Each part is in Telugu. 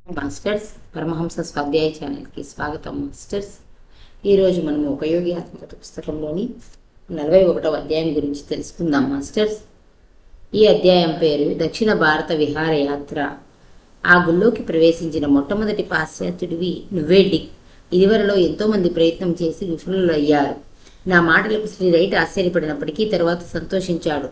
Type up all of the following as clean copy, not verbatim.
మాస్టర్స్ పరమహంస స్వాధ్యాయ ఛానల్కి స్వాగతం మాస్టర్స్. ఈరోజు మనం ఒక యోగి ఆత్మకథ పుస్తకంలోని 41వ అధ్యాయం గురించి తెలుసుకుందాం మాస్టర్స్. ఈ అధ్యాయం పేరు దక్షిణ భారత విహారయాత్ర. ఆ గుళ్ళోకి ప్రవేశించిన మొట్టమొదటి పాశ్చాత్యుడివి నువ్వే డిక్. ఇదివరలో ఎంతోమంది ప్రయత్నం చేసి విఫలులు అయ్యారు. నా మాటలకు శ్రీ రైట్ ఆశ్చర్యపడినప్పటికీ తర్వాత సంతోషించాడు.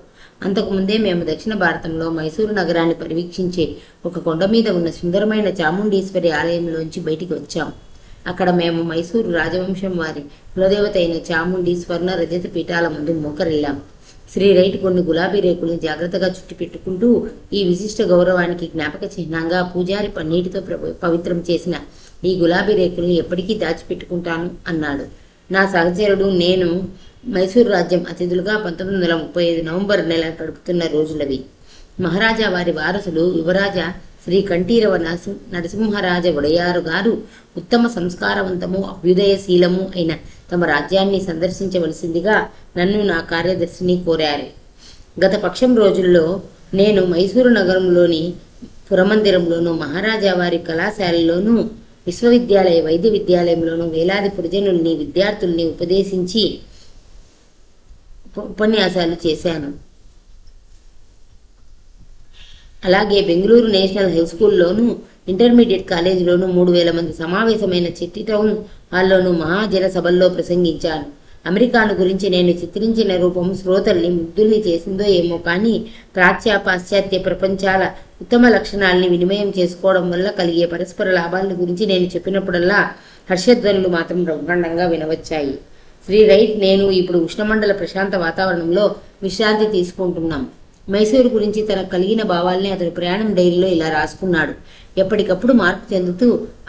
అంతకుముందే మేము దక్షిణ భారతంలో మైసూరు నగరాన్ని పరివీక్షించే ఒక కొండ మీద ఉన్న సుందరమైన చాముండేశ్వరి ఆలయంలోంచి బయటికి వచ్చాం. అక్కడ మేము మైసూరు రాజవంశం వారి కులదేవత అయిన చాముండి స్వర్ణ రజత పీఠాల ముందు మోకరిల్లాం. శ్రీ రైట్ కొన్ని గులాబీ రేకుల్ని జాగ్రత్తగా చుట్టి పెట్టుకుంటూ ఈ విశిష్ట గౌరవానికి జ్ఞాపక చిహ్నంగా పూజారి పన్నీటితో పవిత్రం చేసిన ఈ గులాబీ రేకుల్ని ఎప్పటికీ దాచిపెట్టుకుంటాను అన్నాడు. నా సహచరుడు నేను మైసూరు రాజ్యం అతిథులుగా 1935 నవంబర్ నెల గడుపుతున్న రోజులవి. మహారాజా వారి వారసులు యువరాజా శ్రీ కంఠీరవ నరసింహరాజ వడయారు గారు ఉత్తమ సంస్కారవంతము అభ్యుదయశీలము అయిన తమ రాజ్యాన్ని సందర్శించవలసిందిగా నన్ను నా కార్యదర్శిని కోరారు. గత పక్షం రోజుల్లో నేను మైసూరు నగరంలోని పురమందిరంలోనూ మహారాజా వారి కళాశాలలోనూ విశ్వవిద్యాలయ వైద్య విద్యాలయంలోనూ వేలాది పురజనుల్ని విద్యార్థుల్ని ఉపదేశించి ఉపన్యాసాలు చేశాను. అలాగే బెంగళూరు నేషనల్ హై స్కూల్లోనూ ఇంటర్మీడియట్ కాలేజీలోనూ 3000 మంది సమావేశమైన చెట్టి టౌన్ హాల్లోనూ మహాజన సభల్లో ప్రసంగించాను. అమెరికాను గురించి నేను చిత్రించిన రూపం శ్రోతల్ని ముగ్ధుల్ని చేసిందో ఏమో కానీ పాశ్చాత్య ప్రపంచాల ఉత్తమ లక్షణాలని వినిమయం చేసుకోవడం వల్ల కలిగే పరస్పర లాభాల గురించి నేను చెప్పినప్పుడల్లా హర్షధ్వనులు మాత్రం బ్రహ్మాండంగా వినవచ్చాయి. శ్రీ రైట్ నేను ఇప్పుడు ఉష్ణమండల ప్రశాంత వాతావరణంలో విశ్రాంతి తీసుకుంటున్నాం. మైసూరు గురించి తనకు కలిగిన భావాల్ని అతడు ప్రయాణం డైరీలో ఇలా రాసుకున్నాడు. ఎప్పటికప్పుడు మార్పు చెందుతూ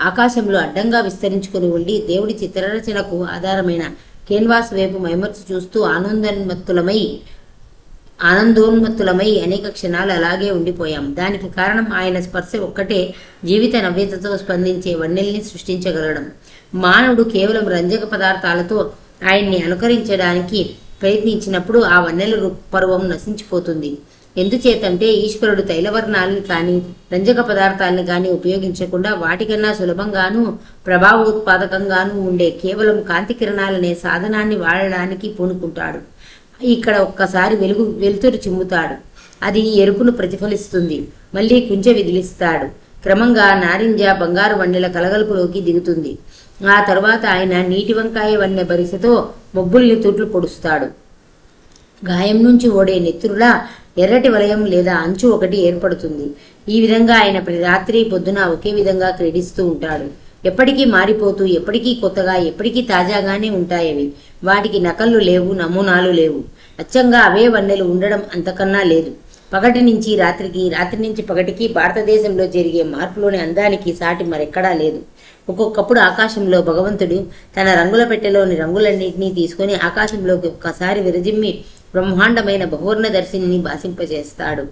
ఆకాశంలో అడ్డంగా విస్తరించుకుని ఉండి దేవుడి చిత్రరచనకు ఆధారమైన కేన్వాస్ వైపు మైమర్చి చూస్తూ ఆనందోన్మత్తులమై అనేక క్షణాలు అలాగే ఉండిపోయాం. దానికి కారణం ఆయన స్పర్శ ఒక్కటే జీవిత నవ్యతతో స్పందించే వన్నెల్ని సృష్టించగలడం. మానవుడు కేవలం రంజక పదార్థాలతో ఆయన్ని అనుకరించడానికి ప్రయత్నించినప్పుడు ఆ వన్నెల పర్వం నశించిపోతుంది. ఎందుచేతంటే ఈశ్వరుడు తైలవర్ణాలను కానీ రంజక పదార్థాలను కానీ ఉపయోగించకుండా వాటికన్నా సులభంగానూ ప్రభావోత్పాదకంగానూ ఉండే కేవలం కాంతి కిరణాలనే సాధనాన్ని వాడడానికి పూనుకుంటాడు. ఇక్కడ ఒక్కసారి వెలుతురు చిమ్ముతాడు. అది ఎరుపును ప్రతిఫలిస్తుంది. మళ్ళీ కుంచె విదిలిస్తాడు. క్రమంగా నారింజ బంగారు వన్నెల కలగలుపులోకి దిగుతుంది. ఆ తర్వాత ఆయన నీటి వంకాయ వన్నె బరిసెతో మబ్బుల్ని తూట్లు పొడుస్తాడు. గాయం నుంచి ఓడే నెత్తురులా ఎర్రటి వలయం లేదా అంచు ఒకటి ఏర్పడుతుంది. ఈ విధంగా ఆయన ప్రతి రాత్రి పొద్దున ఒకే విధంగా క్రీడిస్తూ ఉంటాడు. ఎప్పటికీ మారిపోతూ, ఎప్పటికీ కొత్తగా, ఎప్పటికీ తాజాగానే ఉంటాయవి. వాటికి నకళ్ళు లేవు, నమూనాలు లేవు. అచ్చంగా అవే వన్నెలు ఉండడం అంతకన్నా లేదు. పగటి నుంచి రాత్రికి, రాత్రి నుంచి పగటికి భారతదేశంలో జరిగే మార్పులోని అందానికి సాటి మరెక్కడా లేదు. ఒక్కొక్కప్పుడు ఆకాశంలో భగవంతుడు తన రంగుల పెట్టెలోని రంగులన్నింటినీ తీసుకొని ఆకాశంలోకి ఒక్కసారి విరజిమ్మి బ్రహ్మాండమైన బహువర్ణ దర్శిని భాసింపజేస్తాడు.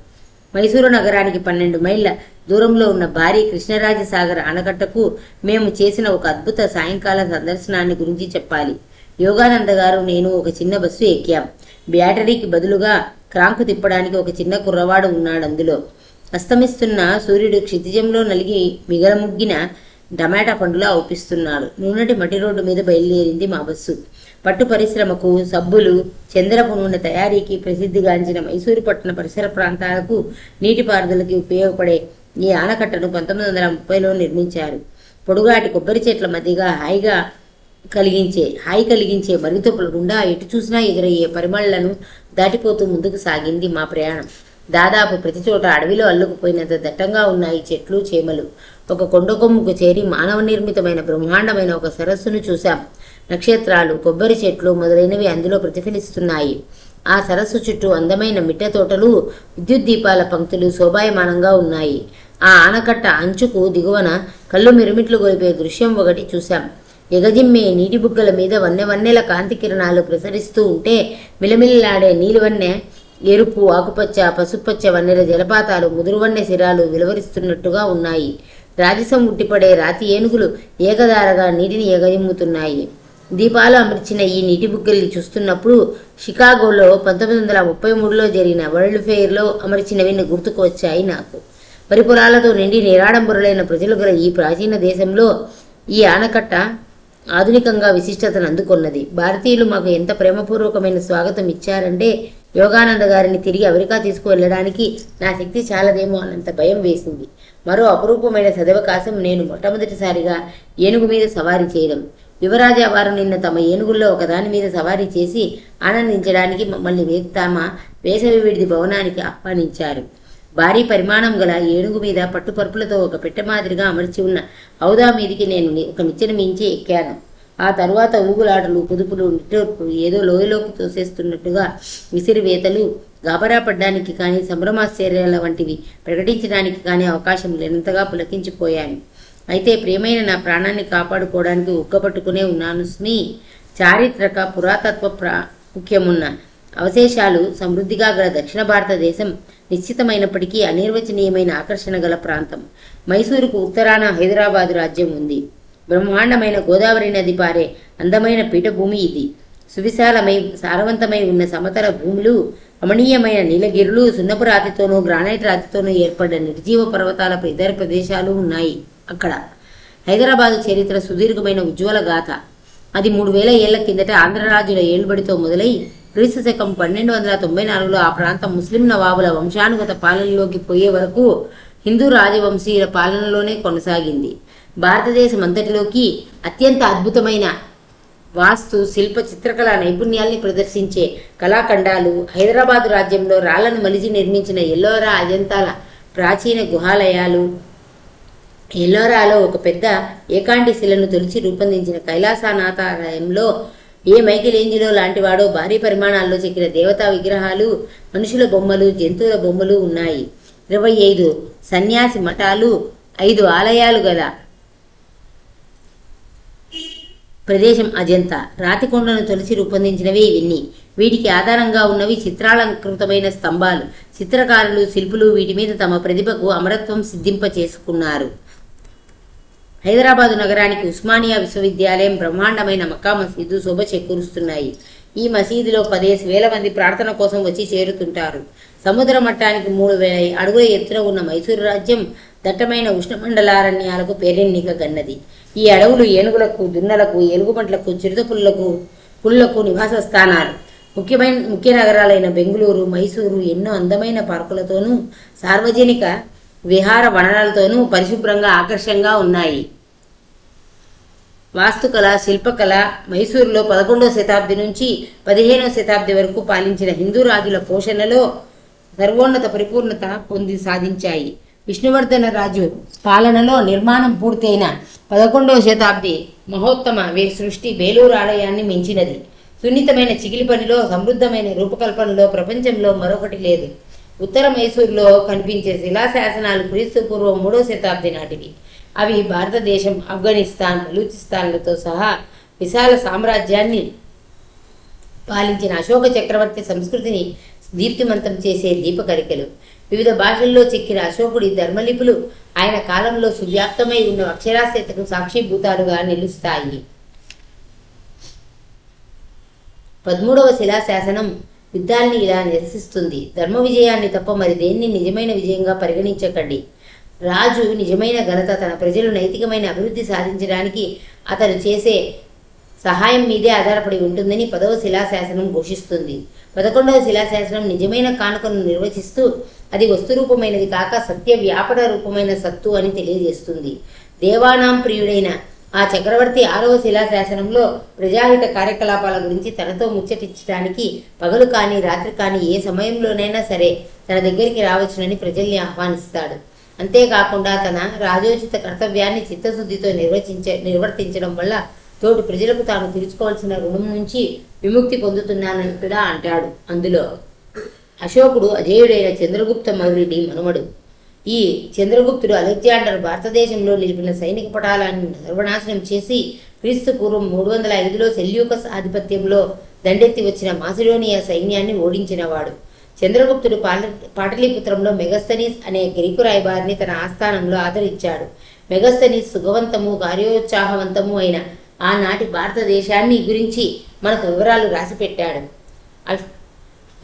మైసూరు నగరానికి 12 మైళ్ళ దూరంలో ఉన్న భారీ కృష్ణరాజసాగర్ ఆనకట్టకు మేము చేసిన ఒక అద్భుత సాయంకాల సందర్శనాన్ని గురించి చెప్పాలి. యోగానంద గారు నేను ఒక చిన్న బస్సు ఎక్కాం. బ్యాటరీకి బదులుగా క్రాంకు తిప్పడానికి ఒక చిన్న కుర్రవాడు ఉన్నాడు అందులో. అస్తమిస్తున్న సూర్యుడు క్షితిజంలో నలిగి మిగలముగ్గిన టమాటా పండులా ఔపిస్తున్నాడు. నూనెటి మట్టి రోడ్డు మీద బయలుదేరింది మా బస్సు. పట్టు పరిశ్రమకు, సబ్బులు, చంద్రపు నూనె తయారీకి ప్రసిద్ధిగాంచిన మైసూరు పట్టణ పరిసర ప్రాంతాలకు నీటిపారుదలకి ఉపయోగపడే ఈ ఆనకట్టను 1930లో నిర్మించారు. పొడుగాటి కొబ్బరి చెట్ల మధ్యగా హాయి కలిగించే మరుగుతొప్పుల గుండా ఎటు చూసినా ఎదురయ్యే పరిమళలను దాటిపోతూ ముందుకు సాగింది మా ప్రయాణం. దాదాపు ప్రతి చోట అడవిలో అల్లుకుపోయినంత దట్టంగా ఉన్నాయి చెట్లు, చేమలు. ఒక కొండ కొమ్ముకు చేరి మానవ నిర్మితమైన బ్రహ్మాండమైన ఒక సరస్సును చూశాం. నక్షత్రాలు, కొబ్బరి చెట్లు మొదలైనవి అందులో ప్రతిఫలిస్తున్నాయి. ఆ సరస్సు చుట్టూ అందమైన మిట్ట తోటలు, విద్యుత్ దీపాల పంక్తులు శోభాయమానంగా ఉన్నాయి. ఆ ఆనకట్ట అంచుకు దిగువన కళ్ళు మిరుమిట్లు గొలిపే దృశ్యం ఒకటి చూశాం. ఎగజిమ్మే నీటి బుగ్గల మీద వన్నెల కాంతి కిరణాలు ప్రసరిస్తూ ఉంటే మిలమిల్లాడే నీలివన్నె, ఎరుపు, ఆకుపచ్చ, పసుపచ్చ వన్నెల జలపాతాలు, ముదురువన్నె శిరాలు వెలువరిస్తున్నట్టుగా ఉన్నాయి. రాజసం ఉట్టిపడే రాతి ఏనుగులు ఏకధారగా నీటిని ఎగజిమ్ముతున్నాయి. దీపాలు అమర్చిన ఈ నీటి బుగ్గల్ని చూస్తున్నప్పుడు షికాగోలో 1933లో జరిగిన వరల్డ్ ఫెయిర్లో అమర్చినవి గుర్తుకు వచ్చాయి నాకు. వరి పొలాలతో నిండి నిరాడంబరులైన ప్రజలు గల ఈ ప్రాచీన దేశంలో ఈ ఆనకట్ట ఆధునికంగా విశిష్టతను అందుకున్నది. భారతీయులు మాకు ఎంత ప్రేమపూర్వకమైన స్వాగతం ఇచ్చారంటే యోగానంద గారిని తిరిగి అమెరికా తీసుకువెళ్ళడానికి నా శక్తి చాలదేమో అన్నంత భయం వేసింది. మరో అపురూపమైన సదవకాశం నేను మొట్టమొదటిసారిగా ఏనుగు మీద సవారీ చేయడం. యువరాజా వారు నిన్న తమ ఏనుగుల్లో ఒకదాని మీద సవారీ చేసి ఆనందించడానికి మమ్మల్ని తమ వేసవి విడిది భవనానికి ఆహ్వానించారు. భారీ పరిమాణం గల ఏనుగు మీద పట్టుపరుపులతో ఒక పెట్టె మాదిరిగా అమర్చి ఉన్న హౌదా మీదికి నేను ఒక నిచ్చెన మించి ఎక్కాను. ఆ తరువాత ఊగులాటలు, కుదుపులు, నిట్టూర్పులు, ఏదో లోయలోకి తోసేస్తున్నట్టుగా విసిరివేతలు, గాబరా పడ్డానికి కానీ సంభ్రమాశ్చర్యాల వంటివి ప్రకటించడానికి కానీ అవకాశం లేనంతగా పులకించిపోయాను. అయితే ప్రియమైన నా ప్రాణాన్ని కాపాడుకోవడానికి ఉగ్గపట్టుకునే ఉన్నాను స్మి. చారిత్రక పురాతత్వ ప్రాముఖ్యమున్న అవశేషాలు సమృద్ధిగా గల దక్షిణ భారతదేశం నిశ్చితమైనప్పటికీ అనిర్వచనీయమైన ఆకర్షణ గల ప్రాంతం. మైసూరుకు ఉత్తరాన హైదరాబాదు రాజ్యం ఉంది. బ్రహ్మాండమైన గోదావరి నది పారే అందమైన పీఠభూమి ఇది. సువిశాలమై సారవంతమై ఉన్న సమతల భూములు, రమణీయమైన నీలగిరులు, సున్నపు రాతితోనూ గ్రానైట్ రాతితోనూ ఏర్పడ్డ నిర్జీవ పర్వతాల ఇతర ప్రదేశాలు ఉన్నాయి అక్కడ. హైదరాబాదు చరిత్ర సుదీర్ఘమైన ఉజ్వల గాథ. అది 3000 ఏళ్ల కిందట ఆంధ్రరాజుల ఏలుబడితో మొదలై క్రీస్తు శకం 1294లో ఆ ప్రాంతం ముస్లిం నవాబుల వంశానుగత పాలనలోకి పోయే వరకు హిందూ రాజవంశీయుల పాలనలోనే కొనసాగింది. భారతదేశం అంతటిలోకి అత్యంత అద్భుతమైన వాస్తు, శిల్ప, చిత్రకళా నైపుణ్యాల్ని ప్రదర్శించే కళాఖండాలు హైదరాబాదు రాజ్యంలో రాళ్లను మలిచి నిర్మించిన ఎల్లోరా, అజంతాల ప్రాచీన గుహాలయాలు, ఎల్లోరాలో ఒక పెద్ద ఏకాంటి శిలను తొలిచి రూపొందించిన కైలాసనాథాలయంలో ఏ మైకిలేంజిలో లాంటివాడో భారీ పరిమాణాల్లో చెక్కిన దేవతా విగ్రహాలు, మనుషుల బొమ్మలు, జంతువుల బొమ్మలు ఉన్నాయి. 25 సన్యాసి మఠాలు, 5 ఆలయాలు గల ప్రదేశం అజంతా. రాతికొండను తొలిచి రూపొందించినవే ఇవన్నీ. వీటికి ఆధారంగా ఉన్నవి చిత్రాలంకృతమైన స్తంభాలు. చిత్రకారులు, శిల్పులు వీటి మీద తమ ప్రతిభకు అమరత్వం సిద్ధింప చేసుకున్నారు. హైదరాబాదు నగరానికి ఉస్మానియా విశ్వవిద్యాలయం, బ్రహ్మాండమైన మక్కా మసీదు శోభ చేకూరుస్తున్నాయి. ఈ మసీదులో 10,000 మంది ప్రార్థన కోసం వచ్చి చేరుతుంటారు. సముద్ర మట్టానికి 3,000 అడుగుల ఎత్తున ఉన్న మైసూరు రాజ్యం దట్టమైన ఉష్ణమండలారణ్యాలకు పేరెన్నికగన్నది. ఈ అడవులు ఏనుగులకు, దున్నలకు, ఎలుగుబంట్లకు, పుల్లకు నివాస స్థానాలు. ముఖ్య నగరాలైన బెంగుళూరు, మైసూరు ఎన్నో అందమైన పార్కులతోనూ సార్వజనిక విహార వనరులతోనూ పరిశుభ్రంగా ఆకర్షంగా ఉన్నాయి. వాస్తుకళ, శిల్పకళ మైసూరులో 11వ శతాబ్ది నుంచి 15వ శతాబ్ది వరకు పాలించిన హిందూ రాజుల పోషణలో సర్వోన్నత పరిపూర్ణత పొంది సాధించాయి. విష్ణువర్ధన రాజు పాలనలో నిర్మాణం పూర్తయిన 11వ శతాబ్ది మహోత్తమ సృష్టి బేలూరు ఆలయాన్ని మించినది. సున్నితమైన చిగిలి పనిలో, సమృద్ధమైన రూపకల్పనలో ప్రపంచంలో మరొకటి లేదు. ఉత్తర మైసూరులో కనిపించే శిలాశాసనాలు క్రీస్తు పూర్వం 3వ శతాబ్ది నాటివి. అవి భారతదేశం, ఆఫ్ఘనిస్తాన్, బలూచిస్తాన్లతో సహా విశాల సామ్రాజ్యాన్ని పాలించిన అశోక చక్రవర్తి సంస్కృతిని దీప్తిమంతం చేసే దీపకరికలు. వివిధ భాషల్లో చెక్కిన అశోకుడి ధర్మలిపులు ఆయన కాలంలో సువ్యాప్తమై ఉన్న అక్షరాస్యతకు సాక్షిభూతాలుగా నిలుస్తాయి. 13వ శిలాశాసనం యుద్ధాల్ని ఇలా నిరసిస్తుంది: ధర్మ విజయాన్ని తప్ప మరి దేన్ని నిజమైన విజయంగా పరిగణించకండి. రాజు నిజమైన ఘనత తన ప్రజలు నైతికమైన అభివృద్ధి సాధించడానికి అతను చేసే సహాయం మీదే ఆధారపడి ఉంటుందని 10వ శిలాశాసనం ఘోషిస్తుంది. 11వ శిలాశాసనం నిజమైన కానుకను నిర్వచిస్తూ అది వస్తురూపమైనది కాక సత్య వ్యాపన రూపమైన సత్తు అని తెలియజేస్తుంది. దేవానాం ప్రియుడైన ఆ చక్రవర్తి 6వ శిలాశాసనంలో ప్రజాహిత కార్యకలాపాల గురించి తనతో ముచ్చటించడానికి పగలు కానీ రాత్రి కానీ ఏ సమయంలోనైనా సరే తన దగ్గరికి రావచ్చునని ప్రజల్ని ఆహ్వానిస్తాడు. అంతేకాకుండా తన రాజోచిత కర్తవ్యాన్ని చిత్తశుద్ధితో నిర్వర్తించడం వల్ల తోటి ప్రజలకు తాను తీర్చుకోవాల్సిన రుణం నుంచి విముక్తి పొందుతున్నానని కూడా అంటాడు. అందులో అశోకుడు అజేయుడైన చంద్రగుప్త మౌర్యుడి మనుమడు. ఈ చంద్రగుప్తుడు అలెగ్జాండర్ భారతదేశంలో నిలిపిన సైనిక పటాలను సర్వనాశనం చేసి క్రీస్తు పూర్వం 305లో సెల్యూకస్ ఆధిపత్యంలో దండెత్తి వచ్చిన మాసిడోనియా సైన్యాన్ని ఓడించినవాడు. చంద్రగుప్తుడు పాటలీపుత్రంలో మెగస్తనీస్ అనే గ్రీకు రాయబారిని తన ఆస్థానంలో ఆదరించాడు. మెగస్తనీస్ సుఖవంతము, కార్యోత్సాహవంతము అయిన ఆనాటి భారతదేశాన్ని గురించి మనకు వివరాలు రాసిపెట్టాడు.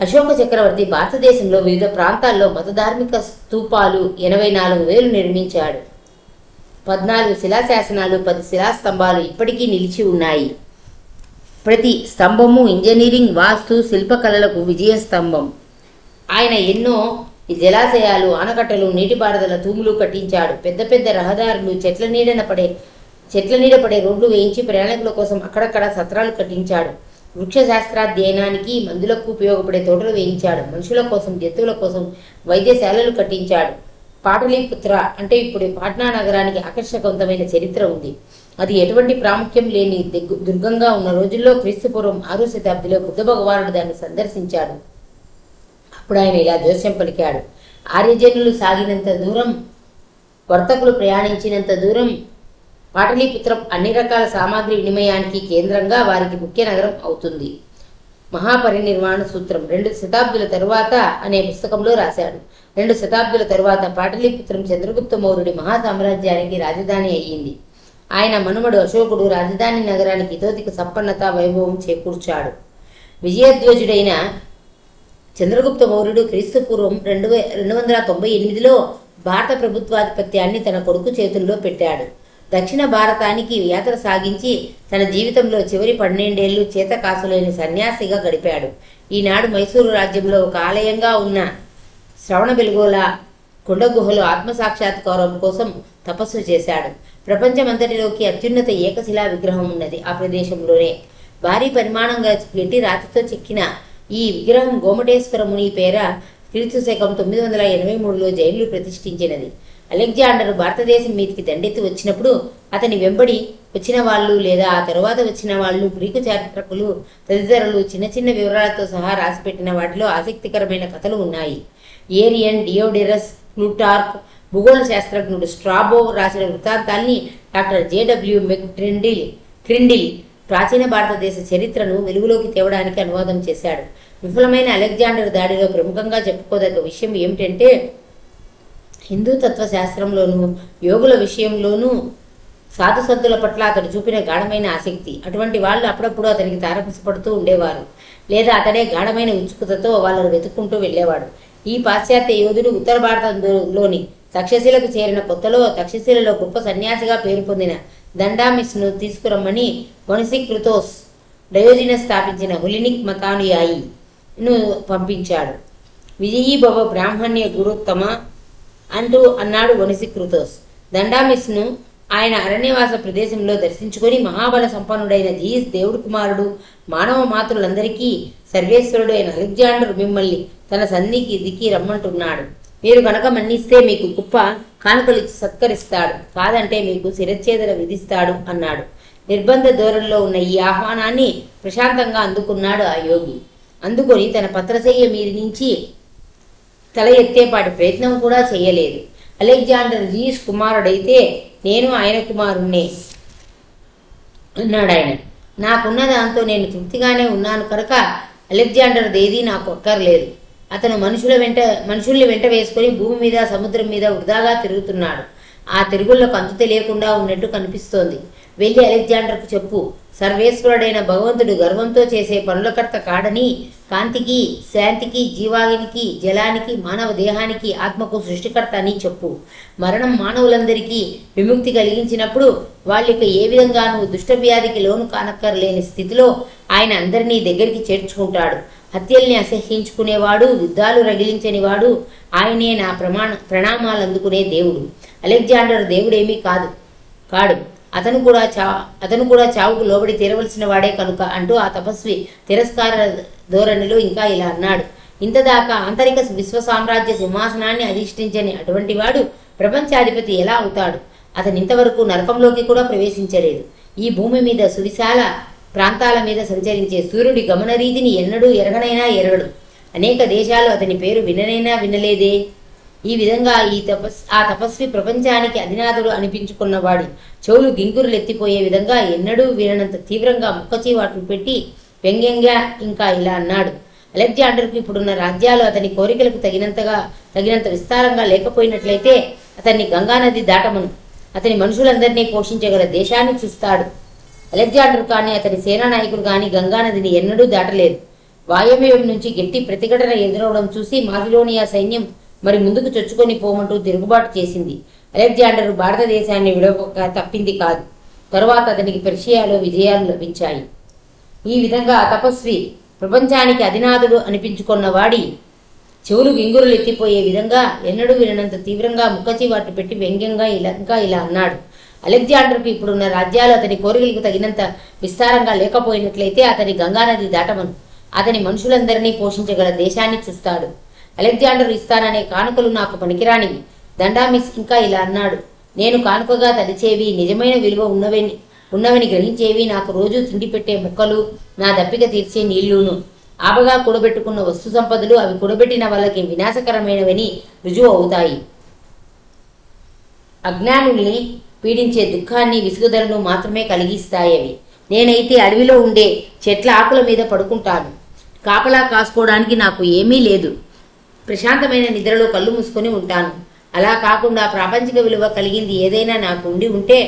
అశోక చక్రవర్తి భారతదేశంలో వివిధ ప్రాంతాల్లో మతధార్మిక స్తూపాలు 84,000 నిర్మించాడు. 14 శిలాశాసనాలు, 10 శిలాస్తంభాలు ఇప్పటికీ నిలిచి ఉన్నాయి. ప్రతి స్తంభము ఇంజనీరింగ్, వాస్తు, శిల్పకళలకు విజయస్తంభం. ఆయన ఎన్నో జలాశయాలు, ఆనకట్టలు, నీటిపారుదల తూములు కట్టించాడు. పెద్ద పెద్ద రహదారులు, చెట్ల నీడ పడే రోడ్లు వేయించి ప్రయాణికుల కోసం అక్కడక్కడ సత్రాలు కట్టించాడు. వృక్ష శాస్త్రాధ్యయనానికి, మందులకు ఉపయోగపడే తోటలు వేయించాడు. మనుషుల కోసం, జంతువుల కోసం వైద్యశాలలు కట్టించాడు. పాటలీపుత్ర అంటే ఇప్పుడు పాట్నా నగరానికి ఆకర్షకవంతమైన చరిత్ర ఉంది. అది ఎటువంటి ప్రాముఖ్యం లేని దుర్గంగా ఉన్న రోజుల్లో క్రీస్తుపూర్వం 6వ శతాబ్దిలో బుద్ధ భగవానుడు దాన్ని సందర్శించాడు. అప్పుడు ఆయన ఇలా జోస్యం పలికాడు: ఆర్యజనులు సాగినంత దూరం, వర్తకులు ప్రయాణించినంత దూరం పాటలీపుత్రం అన్ని రకాల సామాగ్రి వినిమయానికి కేంద్రంగా వారికి ముఖ్య నగరం అవుతుంది. మహాపరినిర్వాణ సూత్రం 2 శతాబ్దుల తరువాత అనే పుస్తకంలో రాశాడు. 2 శతాబ్దుల తరువాత పాటలీపుత్రం చంద్రగుప్త మౌర్యుడి మహాసామ్రాజ్యానికి రాజధాని అయ్యింది. ఆయన మనుమడు అశోకుడు రాజధాని నగరానికి ఇతోధిక సంపన్నత, వైభవం చేకూర్చాడు. విజయధ్వజుడైన చంద్రగుప్త మౌర్యుడు క్రీస్తుపూర్వం 298లో భారత ప్రభుత్వాధిపత్యాన్ని తన కొడుకు చేతుల్లో పెట్టాడు. దక్షిణ భారతానికి యాత్ర సాగించి తన జీవితంలో చివరి 12 ఏళ్లు చేతకాసులేని సన్యాసిగా గడిపాడు. ఈనాడు మైసూరు రాజ్యంలో ఒక ఆలయంగా ఉన్న శ్రవణబెల్గోళ కొండగుహలో ఆత్మసాక్షాత్కారం కోసం తపస్సు చేశాడు. ప్రపంచమంతటిలోకి అత్యున్నత ఏకశిలా విగ్రహం ఉన్నది ఆ ప్రదేశంలోనే. భారీ పరిమాణంగా గట్టి రాతితో చెక్కిన ఈ విగ్రహం గోమటేశ్వర ముని పేర క్రీస్తు శకం 983లో జైన్లు ప్రతిష్ఠించినది. అలెగ్జాండర్ భారతదేశం మీదికి దండెత్తి వచ్చినప్పుడు అతని వెంబడి వచ్చిన వాళ్ళు లేదా ఆ తరువాత వచ్చిన వాళ్ళు, గ్రీకు చారిత్రకులు తదితరులు చిన్న చిన్న వివరాలతో సహా రాసిపెట్టిన వాటిలో ఆసక్తికరమైన కథలు ఉన్నాయి. ఏరియన్, డియోడెరస్, ప్లూటార్క్, భూగోళ శాస్త్రజ్ఞుడు స్ట్రాబో రాసిన వృత్తాంతాల్ని డాక్టర్ జేడబ్ల్యూ క్రిండిల్ ప్రాచీన భారతదేశ చరిత్రను వెలుగులోకి తేవడానికి అనువాదం చేశాడు. విఫలమైన అలెగ్జాండర్ దాడిలో ప్రముఖంగా చెప్పుకోదగ్గ విషయం ఏమిటంటే, హిందూ తత్వశాస్త్రంలోనూ యోగుల విషయంలోనూ సాధుసంతుల పట్ల అతడు చూపిన గాఢమైన ఆసక్తి. అటువంటి వాళ్ళు అప్పుడప్పుడు అతనికి తారసపడుతూ ఉండేవారు, లేదా అతడే గాఢమైన ఉత్సుకతతో వాళ్ళను వెతుక్కుంటూ వెళ్ళేవాడు. ఈ పాశ్చాత్య యోధుడు ఉత్తర భారతంలోని తక్షశిలకు చేరిన కొత్తలో తక్షశిలలో గొప్ప సన్యాసిగా పేరు పొందిన దండామిస్ను తీసుకురమ్మని మొనిసిక్రుతోస్ డయోజినస్ స్థాపించిన హులినిక్ మతానుయాయిను పంపించాడు. విజయీభవ బ్రాహ్మణ్య గురుత్తమ అన్నాడు మొనిసిక్రుతోస్. దండామిస్ను ఆయన అరణ్యవాస ప్రదేశంలో దర్శించుకొని మహాబల సంపన్నుడైన జీస్ దేవుడి కుమారుడు, మానవ మాతృలందరికీ సర్వేశ్వరుడు అయిన అలెగ్జాండర్ మిమ్మల్ని తన సన్నిధికి రమ్మంటున్నాడు. మీరు కనుక మన్నిస్తే మీకు గొప్ప కానుకలిచ్చి సత్కరిస్తాడు, కాదంటే మీకు శిరచ్ఛేదన విధిస్తాడు అన్నాడు. నిర్బంధ ధోరణిలో ఉన్న ఈ ఆహ్వానాన్ని ప్రశాంతంగా అందుకున్నాడు ఆ యోగి. అందుకొని తన పత్రశయ్య మీది నుంచి తల ఎత్తేపాటి ప్రయత్నం కూడా చేయలేదు. అలెగ్జాండర్ జీస్ కుమారుడైతే నేను ఆయన కుమారుణ్ణే అన్నాడు ఆయన. నాకున్న దాంతో నేను తృప్తిగానే ఉన్నాను కనుక అలెగ్జాండర్ దేదీ నాకు అక్కర్లేదు. అతను మనుషుల్ని వెంట వేసుకొని భూమి మీద, సముద్రం మీద వృధాగా తిరుగుతున్నాడు. ఆ తిరుగుళ్లకు అంతు తెలియకుండా ఉన్నట్టు కనిపిస్తోంది. వెళ్ళి అలెగ్జాండర్కు చెప్పు, సర్వేశ్వరుడైన భగవంతుడు గర్వంతో చేసే పనులకర్త కాడని, కాంతికి, శాంతికి, జీవానికి, జలానికి, మానవ దేహానికి, ఆత్మకు సృష్టికర్త అని చెప్పు. మరణం మానవులందరికీ విముక్తి కలిగించినప్పుడు వాళ్ళకి ఏ విధంగానూ దుష్టవ్యాధికి లోను కానక్కర్లేని స్థితిలో ఆయన అందరినీ దగ్గరికి చేర్చుకుంటాడు. హత్యల్ని అసహ్యించుకునేవాడు, యుద్ధాలు రగిలించనివాడు ఆయనే నా ప్రణామాలు అందుకునే దేవుడు. అలెగ్జాండర్ దేవుడేమీ కాడు. అతను కూడా చావుకు లోబడి తీరవలసిన వాడే కనుక అంటూ ఆ తపస్వి తిరస్కార ధోరణిలో ఇంకా ఇలా అన్నాడు. ఇంతదాకా ఆంతరిక విశ్వ సామ్రాజ్య సింహాసనాన్ని అధిష్ఠించని అటువంటి వాడు ప్రపంచాధిపతి ఎలా అవుతాడు? అతను ఇంతవరకు నరకంలోకి కూడా ప్రవేశించలేదు. ఈ భూమి మీద సువిశాల ప్రాంతాల మీద సంచరించే సూర్యుడి గమన రీతిని ఎన్నడూ ఎరగనైనా ఎరగడు. అనేక దేశాలు అతని పేరు విననైనా వినలేదే. ఈ విధంగా ఆ తపస్వి ప్రపంచానికి అధినాథుడు అనిపించుకున్నవాడి చెవులు గింగురులు ఎత్తిపోయే విధంగా ఎన్నడూ విననంత తీవ్రంగా ముక్కచీవాట్లు పెట్టి వ్యంగ్యంగా ఇంకా ఇలా అన్నాడు. అలెగ్జాండర్కు ఇప్పుడున్న రాజ్యాలు అతని కోరికలకు తగినంత విస్తారంగా లేకపోయినట్లయితే అతన్ని గంగానది దాటమను. అతని మనుషులందరినీ పోషించగల దేశాన్ని చూస్తాడు. అలెగ్జాండర్ కానీ అతని సేనా నాయకుడు కానీ గంగానదిని ఎన్నడూ దాటలేదు. వాయవ్యం నుంచి గట్టి ప్రతిఘటన ఎదురవడం చూసి మాసిడోనియా సైన్యం మరి ముందుకు చొచ్చుకొని పోమంటూ తిరుగుబాటు చేసింది. అలెగ్జాండర్ భారతదేశాన్ని విడవక తప్పింది కాదు. తరువాత అతనికి పెర్షియాలో విజయాలు లభించాయి. ఈ విధంగా తపస్వి ప్రపంచానికి అధినాథుడు అనిపించుకున్న వాడి చెవులు గింగురులు ఎత్తిపోయే విధంగా ఎన్నడూ విననంత తీవ్రంగా ముక్కచివాట్లు పెట్టి వ్యంగ్యంగా ఇలా అన్నాడు. అలెగ్జాండర్కు ఇప్పుడున్న రాజ్యాలు అతని కోరికలకు తగినంత విస్తారంగా లేకపోయినట్లయితే అతని గంగానది దాటమను. అతని మనుషులందరినీ పోషించగల దేశాన్ని చూస్తాడు. అలెగ్జాండర్ ఇస్తాననే కానుకలు నాకు పనికిరానివి. దండామిస్ ఇంకా ఇలా అన్నాడు. నేను కానుకగా తలిచేవి, నిజమైన విలువ ఉన్నవని గ్రహించేవి నాకు రోజు తిండి పెట్టే ముక్కలు, నా దప్పిక తీర్చే నీళ్లును. ఆపగా కూడబెట్టుకున్న వస్తు సంపదలు అవి కూడబెట్టిన వాళ్ళకి వినాశకరమైనవని రుజువు అవుతాయి. అజ్ఞానుల్ని పీడించే దుఃఖాన్ని, విసుగుదలను మాత్రమే కలిగిస్తాయవి. నేనైతే అడవిలో ఉండే చెట్ల ఆకుల మీద పడుకుంటాను. కాపలా కాసుకోవడానికి నాకు ఏమీ లేదు. ప్రశాంతమైన నిద్రలో కళ్ళు మూసుకొని ఉంటాను. అలా కాకుండా ప్రాపంచిక విలువ కలిగింది ఏదైనా నాకు ఉంటే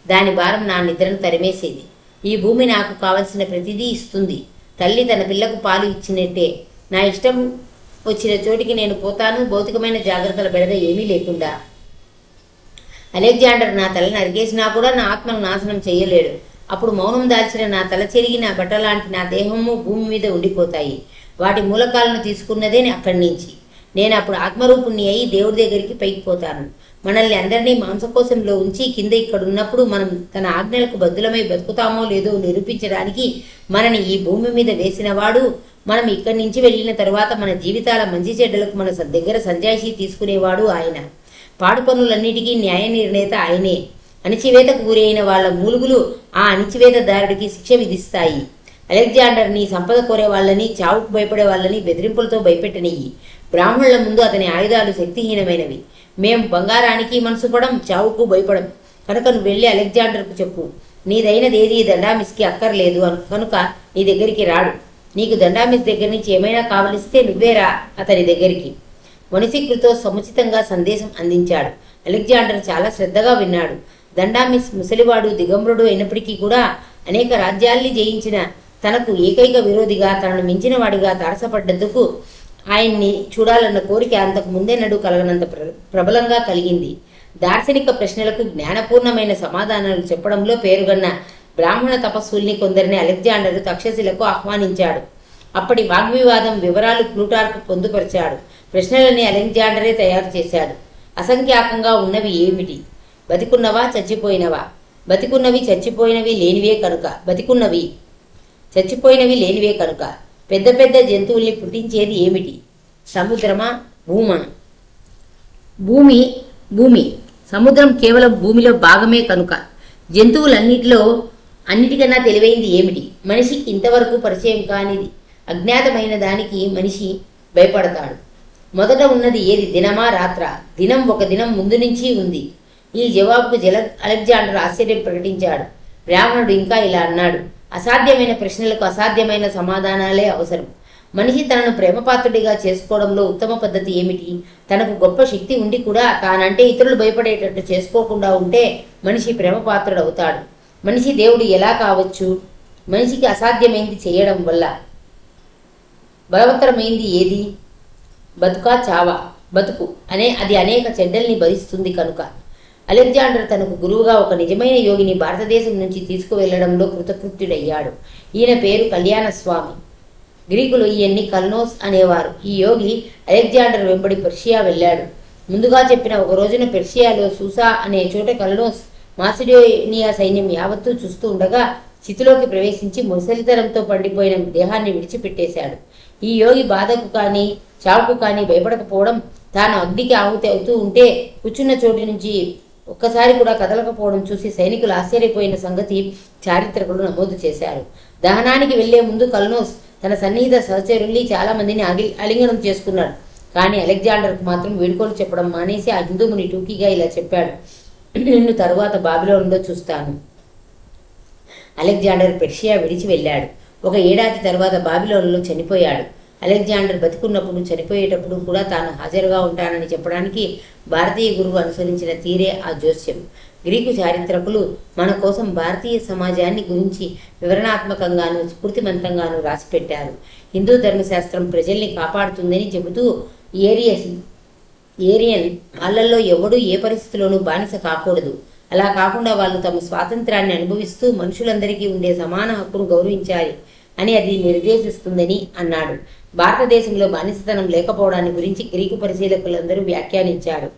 దాని భారం నా నిద్రను తరిమేసేది. ఈ భూమి నాకు కావలసిన ప్రతిదీ ఇస్తుంది. తల్లి తన పిల్లకు పాలు ఇచ్చినట్టే నా ఇష్టం వచ్చిన చోటికి నేను పోతాను, భౌతికమైన జాగ్రత్తల బెడద ఏమీ లేకుండా. అలెగ్జాండర్ నా తల నరికేసినా కూడా నా ఆత్మను నాశనం చేయలేడు. అప్పుడు మౌనం దాల్చిన నా తల చెరిగి నా బట్ట లాంటి నా దేహము భూమి మీద ఉండిపోతాయి. వాటి మూలకాలను తీసుకున్నదే అక్కడి నుంచి. నేను అప్పుడు ఆత్మరూపుణ్ణి అయి దేవుడి దగ్గరికి పైకి పోతాను. మనల్ని అందరినీ మాంసకోశంలో ఉంచి కింద ఇక్కడున్నప్పుడు మనం తన ఆజ్ఞలకు బద్దులమై బతుకుతామో లేదో నిరూపించడానికి మనని ఈ భూమి మీద వేసినవాడు. మనం ఇక్కడి నుంచి వెళ్ళిన తరువాత మన జీవితాల మంచి చెడ్డలకు మన దగ్గర సంజాయిషీ తీసుకునేవాడు ఆయన. పాడు పనులన్నిటికీ న్యాయ నిర్ణేత ఆయనే. అణిచివేతకు గురైన వాళ్ళ మూలుగులు ఆ అణిచివేతదారుడికి శిక్ష విధిస్తాయి. అలెగ్జాండర్ నీ సంపద కోరే వాళ్ళని, చావుకు భయపడే వాళ్ళని బెదిరింపులతో భయపెట్టనియ్యి. బ్రాహ్మణుల ముందు అతని ఆయుధాలు శక్తిహీనమైనవి. మేం బంగారానికి మనసు పడం, చావుకు భయపడం. కనుక నువ్వు వెళ్ళి అలెగ్జాండర్కు చెప్పు, నీదైనదేది దండామిస్కి అక్కర్లేదు కనుక నీ దగ్గరికి రాడు. నీకు దండామిస్ దగ్గర నుంచి ఏమైనా కావలిస్తే నువ్వేరా అతని దగ్గరికి. వనిసిక్రుతో సముచితంగా సందేశం అందించాడు. అలెగ్జాండర్ చాలా శ్రద్ధగా విన్నాడు. దండామిస్ ముసలివాడు, దిగంబరుడు అయినప్పటికీ కూడా అనేక రాజ్యాల్ని జయించిన తనకు ఏకైక విరోధిగా, తనను మించిన వాడిగా తారసపడ్డందుకు ఆయన్ని చూడాలన్న కోరిక అంతకు ముందెన్నడూ కలగనంత ప్రబలంగా కలిగింది. దార్శనిక ప్రశ్నలకు జ్ఞానపూర్ణమైన సమాధానాలు చెప్పడంలో పేరుగన్న బ్రాహ్మణ తపస్సుల్ని కొందరిని అలెగ్జాండర్ తక్షశిలకు ఆహ్వానించాడు. అప్పటి వాగ్వివాదం వివరాలు ప్లూటార్కు పొందుపరిచాడు. ప్రశ్నలని అలెగ్జాండరే తయారు చేశాడు. అసంఖ్యాకంగా ఉన్నవి ఏమిటి? బతికున్నవా, చచ్చిపోయినవా? బతికున్నవి చచ్చిపోయినవి లేనివే కనుక. బతికున్నవి చచ్చిపోయినవి లేనివే కనుక. పెద్ద పెద్ద జంతువుల్ని పుట్టించేది ఏమిటి? సముద్రమా, భూమా? భూమి భూమి. సముద్రం కేవలం భూమిలో భాగమే కనుక. అన్నిటికన్నా తెలివైంది ఏమిటి? మనిషికి ఇంతవరకు పరిచయం కానిది, అజ్ఞాతమైన దానికి మనిషి భయపడతాడు. మొదట ఉన్నది ఏది? దినమా, రాత్రా? దినం ఒక దినం ముందు నుంచి ఉంది. ఈ జవాబుకు అలెగ్జాండర్ ఆశ్చర్యం ప్రకటించాడు. బ్రాహ్మణుడు ఇంకా ఇలా అన్నాడు. అసాధ్యమైన ప్రశ్నలకు అసాధ్యమైన సమాధానాలే అవసరం. మనిషి తనను ప్రేమపాత్రుడిగా చేసుకోవడంలో ఉత్తమ పద్ధతి ఏమిటి? తనకు గొప్ప శక్తి ఉండి కూడా తానంటే ఇతరులు భయపడేటట్టు చేసుకోకుండా ఉంటే మనిషి ప్రేమపాత్రుడు అవుతాడు. మనిషి దేవుడు ఎలా కావచ్చు? మనిషికి అసాధ్యమైంది చేయడం వల్ల. బలవత్తరమైంది ఏది? బతుకా చావా? బతుకు అది అనేక చెడ్డల్ని భరిస్తుంది కనుక. అలెగ్జాండర్ తనకు గురువుగా ఒక నిజమైన యోగిని భారతదేశం నుంచి తీసుకువెళ్లడంలో కృతకృత్యుడయ్యాడు. ఈయన పేరు కళ్యాణస్వామి. గ్రీకులు ఈయన్ని కల్నోస్ అనేవారు. ఈ యోగి అలెగ్జాండర్ వెంబడి పెర్షియా వెళ్ళాడు. ముందుగా చెప్పిన ఒక రోజున పెర్షియాలో సూసా అనే చోట కల్నోస్ మాసిడోనియా సైన్యం యావత్తూ చూస్తూ ఉండగా స్థితిలోకి ప్రవేశించి ముసలితనంతో పండిపోయిన దేహాన్ని విడిచిపెట్టేశాడు. ఈ యోగి బాధకు కానీ చావుకు కానీ భయపడకపోవడం, తాను అగ్నికి ఆహుతి అవుతూ ఉంటే కూర్చున్న చోటు నుంచి ఒక్కసారి కూడా కదలకపోవడం చూసి సైనికులు ఆశ్చర్యపోయిన సంగతి చారిత్రకులు నమోదు చేశారు. దహనానికి వెళ్లే ముందు కల్నోస్ తన సన్నిహిత సహచరుల్ని చాలా మందిని ఆలింగనం చేసుకున్నాడు. కానీ అలెగ్జాండర్కు మాత్రం వీడుకోలు చెప్పడం మానేసి ఆ హిందూముని టూకీగా ఇలా చెప్పాడు. నిన్ను తరువాత బాబిలోనులో చూస్తాను. అలెగ్జాండర్ పెర్షియా విడిచి వెళ్ళాడు. 1 ఏడాది తర్వాత బాబిలోనులో చనిపోయాడు. అలెగ్జాండర్ బతికున్నప్పుడు చనిపోయేటప్పుడు కూడా తాను హాజరుగా ఉంటానని చెప్పడానికి భారతీయ గురువు అనుసరించిన తీరే ఆ జోస్యం. గ్రీకు చారిత్రకులు మన కోసం భారతీయ సమాజాన్ని గురించి వివరణాత్మకంగాను స్ఫూర్తిమంతంగాను రాసిపెట్టారు. హిందూ ధర్మశాస్త్రం ప్రజల్ని కాపాడుతుందని చెబుతూ ఏరియన్ వాళ్ళల్లో ఎవడూ ఏ పరిస్థితిలోనూ బానిస కాకూడదు, అలా కాకుండా వాళ్ళు తమ స్వాతంత్రాన్ని అనుభవిస్తూ మనుషులందరికీ ఉండే సమాన హక్కును గౌరవించాలి అని అది నిర్దేశిస్తుందని అన్నాడు. భారతదేశంలో బానిసతనం లేకపోవడాన్ని గురించి గ్రీకు పరిశీలకులందరూ వ్యాఖ్యానించారు.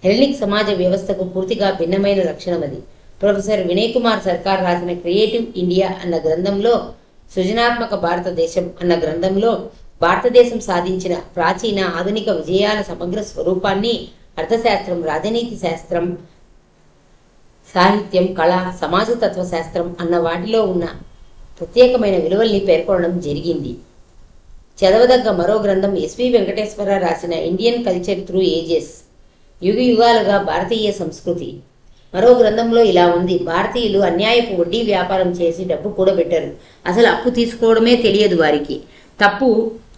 హెలెనిక్ సమాజ వ్యవస్థకు పూర్తిగా భిన్నమైన లక్షణం అది. ప్రొఫెసర్ వినయ్ కుమార్ సర్కార్ రాసిన క్రియేటివ్ ఇండియా అన్న గ్రంథంలో, సృజనాత్మక భారతదేశం అన్న గ్రంథంలో భారతదేశం సాధించిన ప్రాచీన ఆధునిక విజయాల సమగ్ర స్వరూపాన్ని అర్థశాస్త్రం, రాజనీతి శాస్త్రం, సాహిత్యం, కళ, సమాజతత్వ శాస్త్రం అన్న వాటిలో ఉన్న ప్రత్యేకమైన విలువల్ని పేర్కొనడం జరిగింది. చదవదగ్గ మరో గ్రంథం ఎస్వి వెంకటేశ్వర రాసిన ఇండియన్ కల్చర్ త్రూ ఏజెస్, యుగ యుగాలుగా భారతీయ సంస్కృతి. మరో గ్రంథంలో ఇలా ఉంది: భారతీయులు అన్యాయపు వడ్డీ వ్యాపారం చేసి డబ్బు కూడబెట్టరు. అసలు అప్పు తీసుకోవడమే తెలియదు వారికి. తప్పు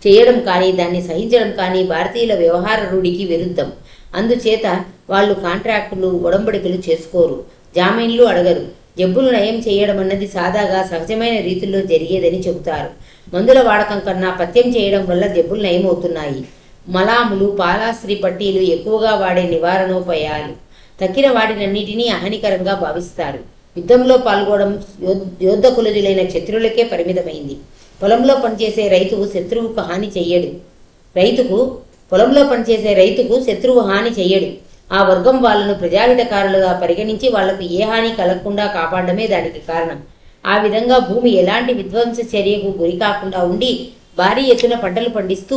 చేయడం కానీ దాన్ని సహించడం కానీ భారతీయుల వ్యవహార రూఢికి విరుద్ధం. అందుచేత వాళ్ళు కాంట్రాక్టులు, ఒడంబడికలు చేసుకోరు, జామీన్లు అడగరు. జబ్బులు నయం చేయడం అన్నది సాదాగా సహజమైన రీతిలో జరిగేదని చెబుతారు. మందుల వాడకం కన్నా పథ్యం చేయడం వల్ల జబ్బులు నయమవుతున్నాయి. మలాములు, పాలాస్త్రి పట్టీలు ఎక్కువగా వాడే నివారణోపాయాలు. తక్కిన వాటినన్నిటినీ హానికరంగా భావిస్తారు. యుద్ధంలో పాల్గొనడం యోద్ధకులజులైన క్షత్రులకే పరిమితమైంది. పొలంలో పనిచేసే రైతుకు శత్రువుకు హాని చెయ్యడు. రైతుకు శత్రువు హాని చెయ్యడు. ఆ వర్గం వాళ్ళను ప్రజాహితకారులుగా పరిగణించి వాళ్లకు ఏ హాని కలగకుండా కాపాడమే దానికి కారణం. ఆ విధంగా భూమి ఎలాంటి విధ్వంస చర్యకు గురి కాకుండా ఉండి భారీ ఎత్తున పంటలు పండిస్తూ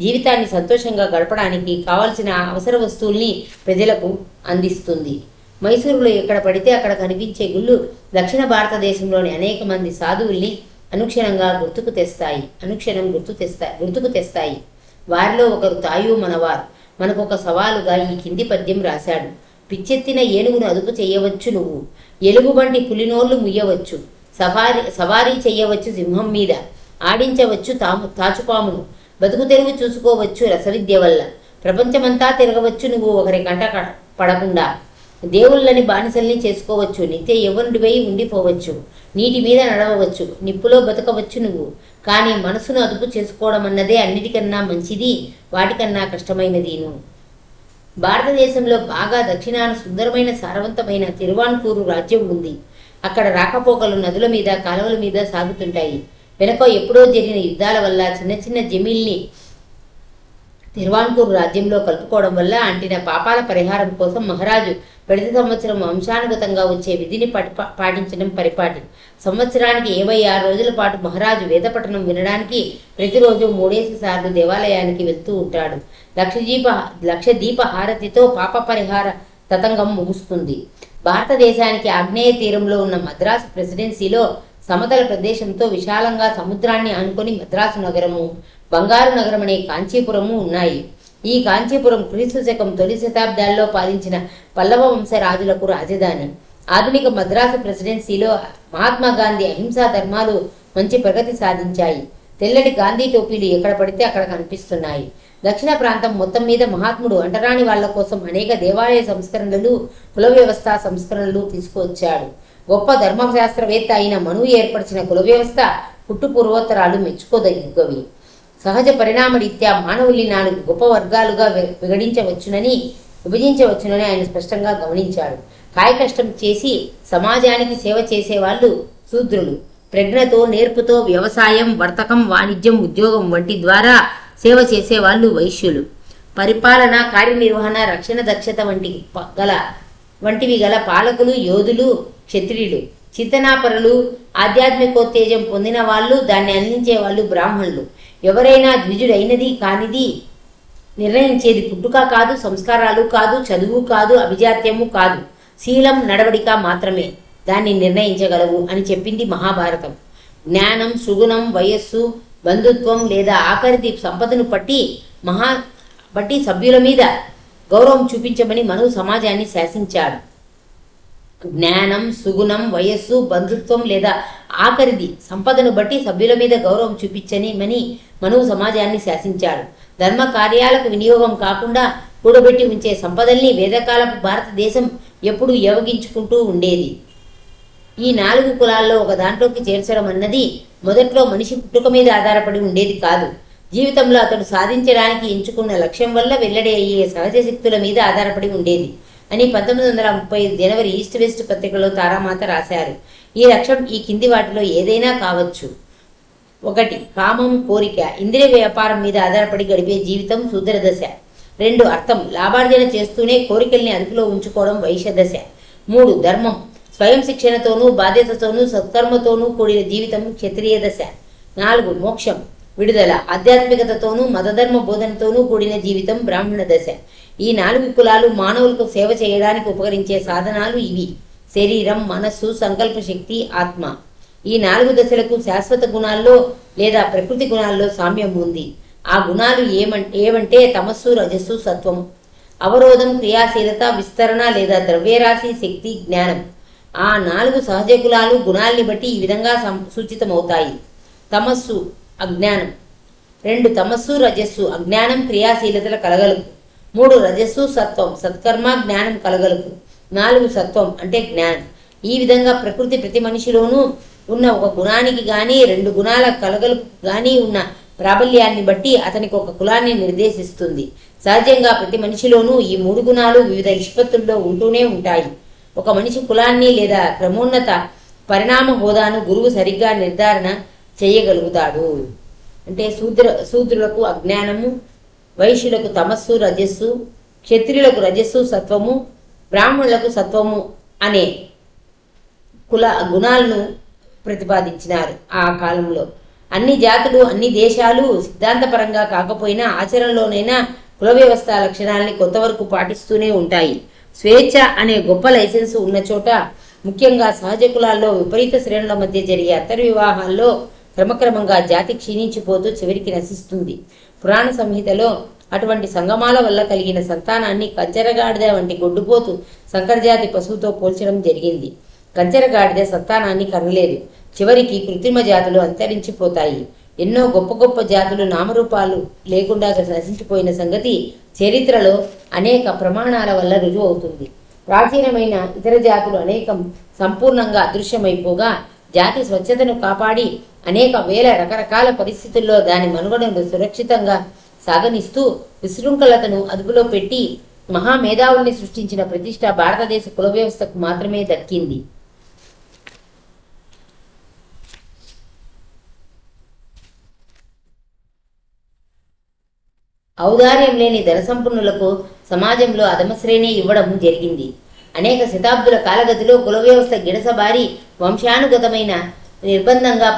జీవితాన్ని సంతోషంగా గడపడానికి కావలసిన అవసర వస్తువుల్ని ప్రజలకు అందిస్తుంది. మైసూరులో ఎక్కడ పడితే అక్కడ కనిపించే గుళ్ళు దక్షిణ భారతదేశంలోని అనేక మంది సాధువుల్ని అనుక్షణంగా గుర్తుకు తెస్తాయి. వారిలో ఒకరు తాయు మనవార్ మనకొక సవాలుగా ఈ కింది పద్యం రాశాడు: పిచ్చెత్తిన ఏనుగును అదుపు చేయవచ్చు నువ్వు, ఎలుగుబంటి పులినోళ్లు ముయ్యవచ్చు, సవారీ చెయ్యవచ్చు సింహం మీద, ఆడించవచ్చు తాచుపామును, బతుకు తెరువు చూసుకోవచ్చు రసవిద్య వల్ల, ప్రపంచమంతా తిరగవచ్చు నువ్వు ఒకరి కంట పడకుండా, దేవుళ్ళని బానిసల్ని చేసుకోవచ్చు, నిత్య యవ్వనుడివై ఉండిపోవచ్చు, నీటి మీద నడవవచ్చు, నిప్పులో బతకవచ్చు నువ్వు. కానీ మనసును అదుపు చేసుకోవడం అన్నదే అన్నిటికన్నా మంచిది, వాటికన్నా కష్టమైనదీను. భారతదేశంలో బాగా దక్షిణాన సుందరమైన సారవంతమైన తిరువాన్కూరు రాజ్యం ఉంది. అక్కడ రాకపోకలు నదుల మీద, కాలువల మీద సాగుతుంటాయి. వెనక ఎప్పుడో జరిగిన యుద్ధాల వల్ల చిన్న చిన్న జమీల్ని తిరువాన్కూరు రాజ్యంలో కలుపుకోవడం వల్ల అంటిన పాపాల పరిహారం కోసం మహారాజు ప్రతి సంవత్సరం వంశానుగతంగా వచ్చే విధిని పాటించడం పరిపాటి. సంవత్సరానికి 26 రోజుల పాటు మహారాజు వేదపఠనం వినడానికి ప్రతిరోజు 3 సార్లు దేవాలయానికి వెళ్తూ ఉంటాడు. లక్ష దీప హారతితో పాప పరిహార తతంగం ముగుస్తుంది. భారతదేశానికి ఆగ్నేయ తీరంలో ఉన్న మద్రాసు ప్రెసిడెన్సీలో సమతల ప్రదేశంతో విశాలంగా సముద్రాన్ని ఆనుకొని మద్రాసు నగరము, బంగారు నగరం అనే కాంచీపురము ఉన్నాయి. ఈ కాంచీపురం క్రీస్తు శకం తొలి శతాబ్దాల్లో పాలించిన పల్లవ వంశ రాజులకు రాజధాని. ఆధునిక మద్రాసు ప్రెసిడెన్సీలో మహాత్మా గాంధీ అహింసా ధర్మాలు మంచి ప్రగతి సాధించాయి. తెల్లటి గాంధీ టోపీలు ఎక్కడ పడితే అక్కడ కనిపిస్తున్నాయి. దక్షిణ ప్రాంతం మొత్తం మీద మహాత్ముడు అంటరాని వాళ్ల కోసం అనేక దేవాలయ సంస్కరణలు, కుల వ్యవస్థ సంస్కరణలు తీసుకువచ్చాడు. గొప్ప ధర్మశాస్త్రవేత్త అయిన మనువు ఏర్పరిచిన కుల వ్యవస్థ పుట్టు పూర్వోత్తరాలు మెచ్చుకోదగ్గవి. సహజ పరిణామరీత్యా మానవుల్ని 4 గొప్ప వర్గాలుగా విభజించవచ్చునని ఆయన స్పష్టంగా గమనించాడు. కాయకష్టం చేసి సమాజానికి సేవ చేసేవాళ్ళు శూద్రులు, ప్రజ్ఞతో నేర్పుతో వ్యవసాయం, వర్తకం, వాణిజ్యం, ఉద్యోగం వంటి ద్వారా సేవ చేసేవాళ్ళు వైశ్యులు, పరిపాలన, కార్యనిర్వహణ, రక్షణ దక్షత వంటివి గల పాలకులు, యోధులు క్షత్రియులు, చింతనాపరులు, ఆధ్యాత్మికోత్తేజం పొందిన వాళ్ళు, దాన్ని అందించే వాళ్ళు బ్రాహ్మణులు. ఎవరైనా ద్విజుడైనది కానిది నిర్ణయించేది పుట్టుక కాదు, సంస్కారాలు కాదు, చదువు కాదు, అభిజాత్యము కాదు, శీలం, నడవడిక మాత్రమే దాన్ని నిర్ణయించగలవు అని చెప్పింది మహాభారతం. జ్ఞానం, సుగుణం, వయస్సు, బంధుత్వం లేదా ఆఖరిది సంపదను బట్టి సభ్యుల మీద గౌరవం చూపించమని మనువు సమాజాన్ని శాసించాడు. జ్ఞానం, సుగుణం, వయస్సు, బంధుత్వం లేదా ఆఖరిది సంపదను బట్టి సభ్యుల మీద గౌరవం చూపించని మనువు సమాజాన్ని శాసించాడు. ధర్మ కార్యాలకు వినియోగం కాకుండా కూడబెట్టి ఉంచే సంపదల్ని వేదకాలపు భారతదేశం ఎప్పుడూ యోగించుకుంటూ ఉండేది. ఈ 4 కులాల్లో ఒక దాంట్లోకి చేర్చడం అన్నది మొదట్లో మనిషి పుట్టుక మీద ఆధారపడి ఉండేది కాదు. జీవితంలో అతడు సాధించడానికి ఎంచుకున్న లక్ష్యం వల్ల వెల్లడి అయ్యే సహజ శక్తుల మీద ఆధారపడి ఉండేది అని 1935 జనవరి ఈస్ట్ వెస్ట్ పత్రికలో తారామాత రాశారు. ఈ లక్ష్యం ఈ కింది వాటిలో ఏదైనా కావచ్చు. 1. కామం, కోరిక, ఇంద్రియ వ్యాపారం మీద ఆధారపడి గడిపే జీవితం శూద్రదశ. 2. అర్థం, లాభార్జన చేస్తూనే కోరికల్ని అదుపులో ఉంచుకోవడం వైశ్యదశ. 3. ధర్మం, స్వయం శిక్షణతోనూ బాధ్యతతోనూ సత్కర్మతోనూ కూడిన జీవితం క్షత్రియ దశ. 4. మోక్షం, విడుదల, ఆధ్యాత్మికతతోనూ మతధర్మ బోధనతోనూ కూడిన జీవితం బ్రాహ్మణ దశ. ఈ 4 కులాలు మానవులకు సేవ చేయడానికి ఉపకరించే సాధనాలు ఇవి: శరీరం, మనస్సు, సంకల్ప శక్తి, ఆత్మ. ఈ 4 దశలకు శాశ్వత గుణాల్లో లేదా ప్రకృతి గుణాల్లో సామ్యం ఉంది. ఆ గుణాలు ఏమంటే తమస్సు, రజస్సు, సత్వం. అవరోధం, క్రియాశీలత, విస్తరణ లేదా ద్రవ్యరాశి, శక్తి, జ్ఞానం. ఆ 4 సహజ కులాలు గుణాల్ని బట్టి ఈ విధంగా సూచితమవుతాయి. తమస్సు, అజ్ఞానం. 2. తమస్సు, రజస్సు, అజ్ఞానం, క్రియాశీలతల కలగలుపు. 3. రజస్సు, సత్వం, సత్కర్మ, జ్ఞానం కలగలుపు. 4. సత్వం అంటే జ్ఞానం. ఈ విధంగా ప్రకృతి ప్రతి మనిషిలోనూ ఉన్న ఒక గుణానికి గాని 2 గుణాల కలగలుపు గాని ఉన్న ప్రాబల్యాన్ని బట్టి అతనికి ఒక కులాన్ని నిర్దేశిస్తుంది. సహజంగా ప్రతి మనిషిలోనూ ఈ 3 గుణాలు వివిధ నిష్పత్తుల్లో ఉంటూనే ఉంటాయి. ఒక మనిషి కులాన్ని లేదా క్రమోన్నత పరిణామ హోదాను గురువు సరిగ్గా నిర్ధారణ చేయగలుగుతాడు. అంటే శూద్రులకు అజ్ఞానము, వైశ్యులకు తమస్సు, రజస్సు, క్షత్రియులకు రజస్సు, సత్వము, బ్రాహ్మణులకు సత్వము అనే కుల గుణాలను ప్రతిపాదించినారు. ఆ కాలంలో అన్ని జాతులు, అన్ని దేశాలు సిద్ధాంతపరంగా కాకపోయినా ఆచరణలోనైనా కుల వ్యవస్థ లక్షణాలని కొంతవరకు పాటిస్తూనే ఉంటాయి. స్వేచ్ఛ అనే గొప్ప లైసెన్సు ఉన్న చోట, ముఖ్యంగా సహజ కులాల్లో విపరీత శ్రేణుల మధ్య జరిగే అంతర్వివాహాల్లో క్రమక్రమంగా జాతి క్షీణించిపోతూ చివరికి నశిస్తుంది. పురాణ సంహితలో అటువంటి సంగమాల వల్ల కలిగిన సంతానాన్ని కంచెరగాడిద వంటి గొడ్డుపోతు సంకరజాతి పశువుతో పోల్చడం జరిగింది. కంచెరగాడిద సంతానాన్ని కనలేదు. చివరికి కృత్రిమ జాతులు అంతరించిపోతాయి. ఎన్నో గొప్ప గొప్ప జాతులు నామరూపాలు లేకుండా నశించిపోయిన సంగతి చరిత్రలో అనేక ప్రమాణాల వల్ల రుజువు అవుతుంది. ప్రాచీనమైన ఇతర జాతులు అనేకం సంపూర్ణంగా అదృశ్యమైపోగా జాతి స్వచ్ఛతను కాపాడి అనేక వేల రకరకాల పరిస్థితుల్లో దాని మనుగడను సురక్షితంగా సాగనిస్తూ విశృంఖలతను అదుపులో పెట్టి మహామేధావుల్ని సృష్టించిన ప్రతిష్ట భారతదేశ కుల వ్యవస్థకు మాత్రమే దక్కింది. ఔదార్యం లేని ధనసంపన్నులకు సమాజంలో అధమశ్రేణి ఇవ్వడం జరిగింది. అనేక శతాబ్దుల కాలగతిలో కుల వ్యవస్థ గిడసబారి వంశానుగతమైన నిర్బంధంగా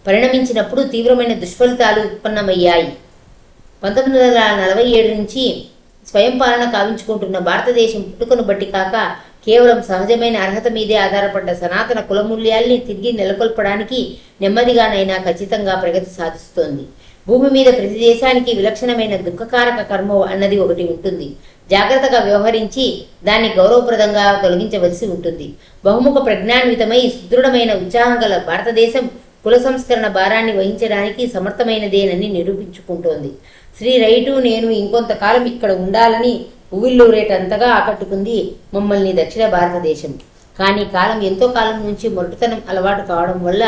పరిణమించినప్పుడు తీవ్రమైన దుష్ఫలితాలు ఉత్పన్నమయ్యాయి. 1947 నుంచి స్వయం పాలన కావించుకుంటున్న భారతదేశం పుట్టుకను బట్టి కాక కేవలం సహజమైన అర్హత మీదే ఆధారపడ్డ సనాతన కుల మూల్యాల్ని తిరిగి నెలకొల్పడానికి నెమ్మదిగానైనా ఖచ్చితంగా ప్రగతి సాధిస్తోంది. భూమి మీద ప్రతి దేశానికి విలక్షణమైన దుఃఖకారక కర్మ అన్నది ఒకటి ఉంటుంది. జాగ్రత్తగా వ్యవహరించి దాన్ని గౌరవప్రదంగా తొలగించవలసి ఉంటుంది. బహుముఖ ప్రజ్ఞాన్వితమై సుదృఢమైన ఉత్సాహం గల భారతదేశం కుల సంస్కరణ భారాన్ని వహించడానికి సమర్థమైనదేనని నిరూపించుకుంటోంది. శ్రీ రైటు నేను ఇంకొంతకాలం ఇక్కడ ఉండాలని ఉవ్విళ్ళూరేటంతగా ఆకట్టుకుంది మమ్మల్ని దక్షిణ భారతదేశం. కానీ కాలం ఎంతో కాలం నుంచి మొరటుతనం అలవాటు కావడం వల్ల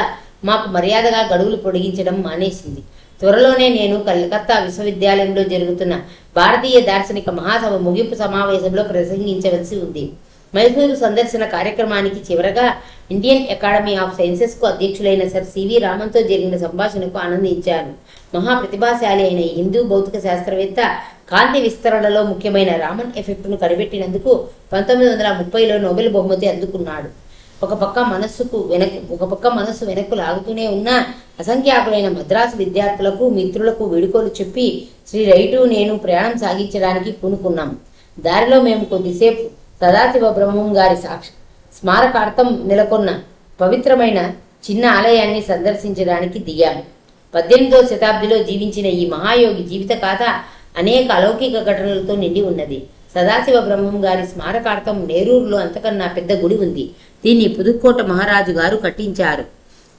మాకు మర్యాదగా గడువులు పొడిగించడం మానేసింది. త్వరలోనే నేను కలకత్తా విశ్వవిద్యాలయంలో జరుగుతున్న భారతీయ దార్శనిక మహాసభ ముగింపు సమావేశంలో ప్రసంగించవలసి ఉంది. మైసూరు సందర్శన కార్యక్రమానికి చివరగా ఇండియన్ అకాడమీ ఆఫ్ సైన్సెస్కు అధ్యక్షులైన సర్ సివి రామన్తో జరిగిన సంభాషణకు ఆనందించాను. మహాప్రతిభాశాలి అయిన హిందూ భౌతిక శాస్త్రవేత్త కాంతి విస్తరణలో ముఖ్యమైన రామన్ ఎఫెక్ట్ను కనిపెట్టినందుకు 1930లో నోబెల్ బహుమతి అందుకున్నాడు. ఒక పక్క మనస్సు వెనక్కు లాగుతూనే ఉన్న అసంఖ్యాకులైన మద్రాసు విద్యార్థులకు, మిత్రులకు వీడుకోలు చెప్పి శ్రీ రైటు నేను ప్రయాణం సాగించడానికి పూనుకున్నాం. దారిలో మేము కొద్దిసేపు సదాశివ బ్రహ్మం గారి స్మారకార్థం నెలకొన్న పవిత్రమైన చిన్న ఆలయాన్ని సందర్శించడానికి దిగాము. 18వ శతాబ్దిలో జీవించిన ఈ మహాయోగి జీవిత గాథ అనేక అలౌకిక ఘటనలతో నిండి ఉన్నది. సదాశివ బ్రహ్మం గారి స్మారకార్థం నేరూరులో అంతకన్నా పెద్ద గుడి ఉంది. దీన్ని పుదుక్కోట మహారాజు గారు కట్టించారు.